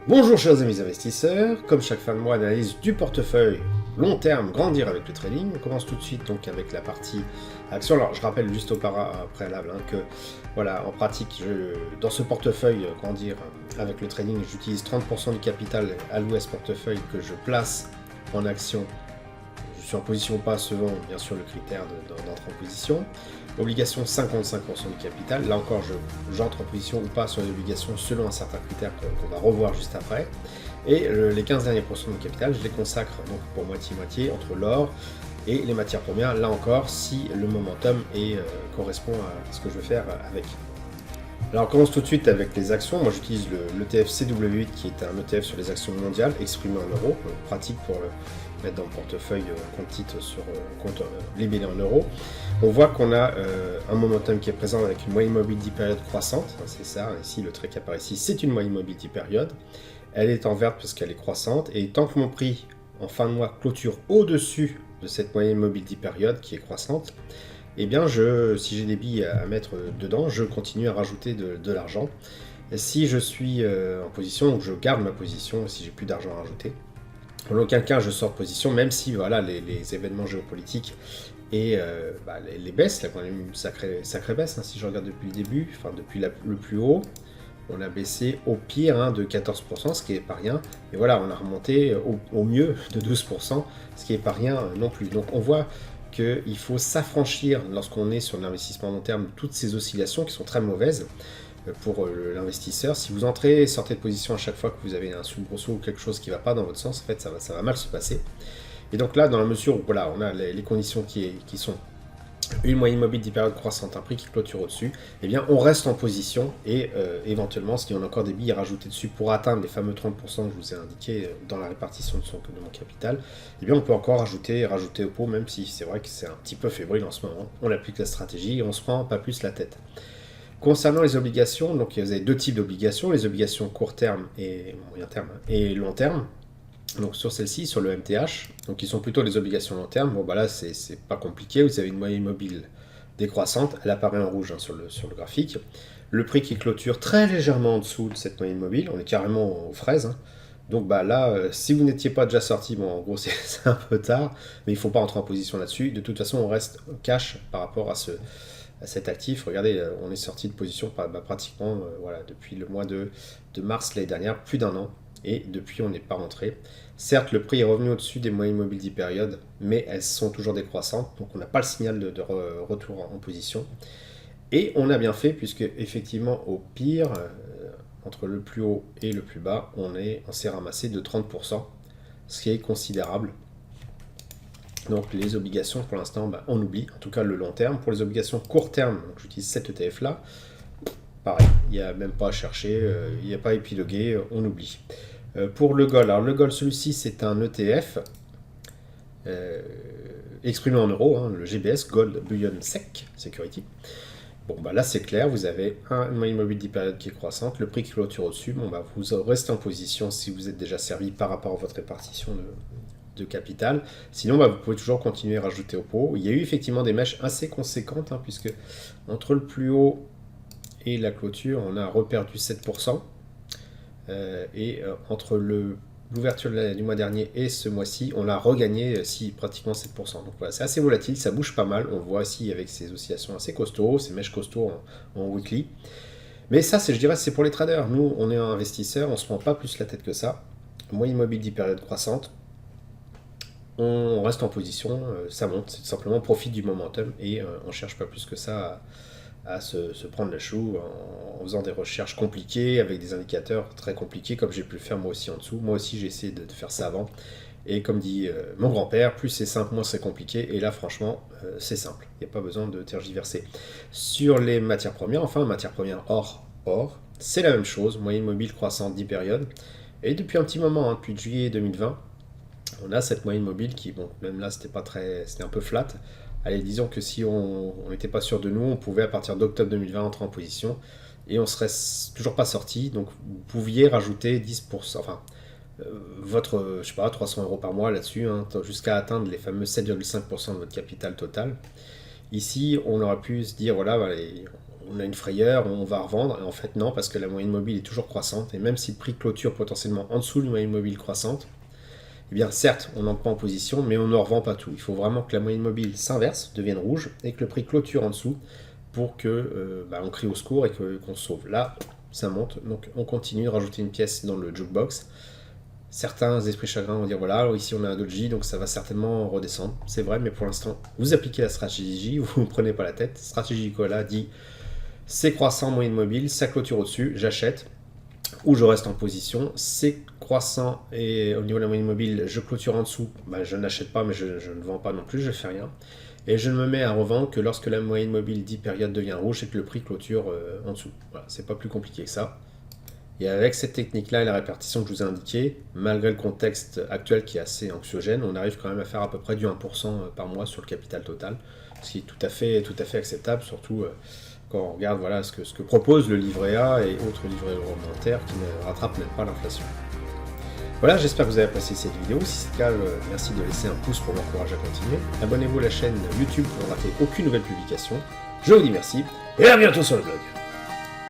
Bonjour chers amis investisseurs, comme chaque fin de mois, analyse du portefeuille long terme, grandir avec le trading. On commence tout de suite donc avec la partie action. Alors je rappelle juste au préalable que voilà, en pratique, dans ce portefeuille grandir avec le trading, j'utilise 30% du capital alloué à ce portefeuille que je place en action. Je suis en position ou pas selon bien sûr le critère d'entrée en position. Obligation 55% du capital. Là encore, j'entre en position ou pas sur les obligations selon un certain critère qu'on va revoir juste après. Et les 15 derniers pourcents du capital, je les consacre donc pour moitié-moitié entre l'or et les matières premières. Là encore, si le momentum correspond à ce que je veux faire avec. Alors on commence tout de suite avec les actions. Moi j'utilise l'ETF CW8 qui est un ETF sur les actions mondiales exprimé en euros, pratique pour le mettre dans le portefeuille compte titre sur compte libellé en euros. On voit qu'on a un momentum qui est présent avec une moyenne mobile 10 périodes croissante, c'est ça, ici le trait qui apparaît ici, c'est une moyenne mobile 10 périodes. Elle est en verte parce qu'elle est croissante, et tant que mon prix en fin de mois clôture au-dessus de cette moyenne mobile 10 périodes qui est croissante, eh bien si j'ai des billes à mettre dedans, je continue à rajouter de l'argent. Si je suis en position, je garde ma position si j'ai plus d'argent à rajouter. En aucun cas je sors de position, même si voilà, les événements géopolitiques et les baisses, là quand même une sacrée baisse, hein, si je regarde depuis le début, enfin depuis le plus haut, on a baissé au pire de 14%, ce qui n'est pas rien, et voilà, on a remonté au mieux de 12%, ce qui n'est pas rien non plus. Donc on voit qu'il faut s'affranchir lorsqu'on est sur l'investissement long terme de toutes ces oscillations qui sont très mauvaises pour l'investisseur. Si vous entrez et sortez de position à chaque fois que vous avez un soubresaut ou quelque chose qui ne va pas dans votre sens, en fait ça va mal se passer. Et donc là, dans la mesure où voilà, on a les conditions qui sont une moyenne mobile d'hypériode croissante, un prix qui clôture au-dessus, eh bien on reste en position et éventuellement, s'il y en a encore des billes à rajouter dessus pour atteindre les fameux 30% que je vous ai indiqué dans la répartition de mon capital, eh bien on peut encore rajouter au pot, même si c'est vrai que c'est un petit peu fébrile en ce moment. On applique la stratégie et on se prend pas plus la tête. Concernant les obligations, donc vous avez deux types d'obligations, les obligations court terme et moyen terme et long terme. Donc sur celle-ci, sur le MTH, donc qui sont plutôt des obligations long terme, bon bah là c'est pas compliqué, vous avez une moyenne mobile décroissante, elle apparaît en rouge sur le graphique. Le prix qui clôture très légèrement en dessous de cette moyenne mobile, on est carrément aux fraises. Hein. Donc bah là, si vous n'étiez pas déjà sorti, bon en gros c'est un peu tard, mais il ne faut pas entrer en position là-dessus. De toute façon, on reste cash par rapport à cet actif. Regardez, on est sorti de position pratiquement voilà, depuis le mois de mars l'année dernière, plus d'un an. Et depuis, on n'est pas rentré. Certes, le prix est revenu au-dessus des moyennes mobiles 10 périodes, mais elles sont toujours décroissantes, donc on n'a pas le signal de retour en position. Et on a bien fait, puisque effectivement, au pire, entre le plus haut et le plus bas, on s'est ramassé de 30%, ce qui est considérable. Donc les obligations, pour l'instant, on oublie, en tout cas le long terme. Pour les obligations court terme, j'utilise cet ETF-là, pareil, il n'y a même pas à chercher, il n'y a pas à épiloguer, on oublie. Pour le Gold, alors le Gold, celui-ci, c'est un ETF exprimé en euros, hein, le GBS, Gold Bullion Sec Security. Bon, bah là c'est clair, vous avez une moyenne mobile 10 périodes qui est croissante, le prix qui clôture au-dessus, bon, bah, vous restez en position si vous êtes déjà servi par rapport à votre répartition de capital. Sinon, bah, vous pouvez toujours continuer à rajouter au pot. Il y a eu effectivement des mèches assez conséquentes, hein, puisque entre le plus haut et la clôture, on a reperdu 7%. Entre l'ouverture du mois dernier et ce mois-ci, on a regagné pratiquement 7%. Donc voilà, c'est assez volatile, ça bouge pas mal. On voit ici avec ces oscillations assez costauds, ces mèches costauds en weekly. Mais ça, je dirais, c'est pour les traders. Nous, on est un investisseur, on se prend pas plus la tête que ça. Moyenne mobile 10 périodes croissante. On reste en position, ça monte, c'est tout simplement on profite du momentum et on cherche pas plus que ça à se prendre la chou en faisant des recherches compliquées avec des indicateurs très compliqués comme j'ai pu le faire moi aussi en dessous. Moi aussi j'ai essayé de faire ça avant et comme dit mon grand-père, plus c'est simple, moins c'est compliqué et là franchement c'est simple, il n'y a pas besoin de tergiverser. Sur les matières premières, enfin matières premières or, c'est la même chose, moyenne mobile croissante 10 périodes et depuis un petit moment, hein, depuis juillet 2020, on a cette moyenne mobile qui, bon, même là, c'était un peu flat. Allez, disons que si on n'était pas sûr de nous, on pouvait à partir d'octobre 2020 entrer en position et on serait toujours pas sorti. Donc vous pouviez rajouter 10%, enfin je sais pas, 300 euros par mois là-dessus, hein, jusqu'à atteindre les fameux 7,5% de votre capital total. Ici, on aurait pu se dire, voilà, on a une frayeur, on va revendre, et en fait non, parce que la moyenne mobile est toujours croissante, et même si le prix clôture potentiellement en dessous d'une moyenne mobile croissante, eh bien certes, on en prend en position, mais on ne revend pas tout. Il faut vraiment que la moyenne mobile s'inverse, devienne rouge, et que le prix clôture en dessous, pour que on crie au secours et qu'on se sauve. Là, ça monte, donc on continue de rajouter une pièce dans le jukebox. Certains esprits chagrins vont dire voilà, ici on a un doji, donc ça va certainement redescendre. C'est vrai, mais pour l'instant, vous appliquez la stratégie, vous ne prenez pas la tête. Stratégie Koala dit c'est croissant, moyenne mobile, ça clôture au-dessus, j'achète, ou je reste en position. C'est croissant et au niveau de la moyenne mobile, je clôture en dessous, je n'achète pas, mais je ne vends pas non plus, je ne fais rien. Et je ne me mets à revendre que lorsque la moyenne mobile 10 périodes devient rouge et que le prix clôture en dessous. Voilà, c'est pas plus compliqué que ça. Et avec cette technique-là et la répartition que je vous ai indiquée, malgré le contexte actuel qui est assez anxiogène, on arrive quand même à faire à peu près du 1% par mois sur le capital total, ce qui est tout à fait acceptable, surtout quand on regarde voilà, ce que propose le livret A et autres livrets réglementaires qui ne rattrapent même pas l'inflation. Voilà, j'espère que vous avez apprécié cette vidéo. Si c'est le cas, merci de laisser un pouce pour m'encourager à continuer. Abonnez-vous à la chaîne YouTube pour ne rater aucune nouvelle publication. Je vous dis merci et à bientôt sur le blog.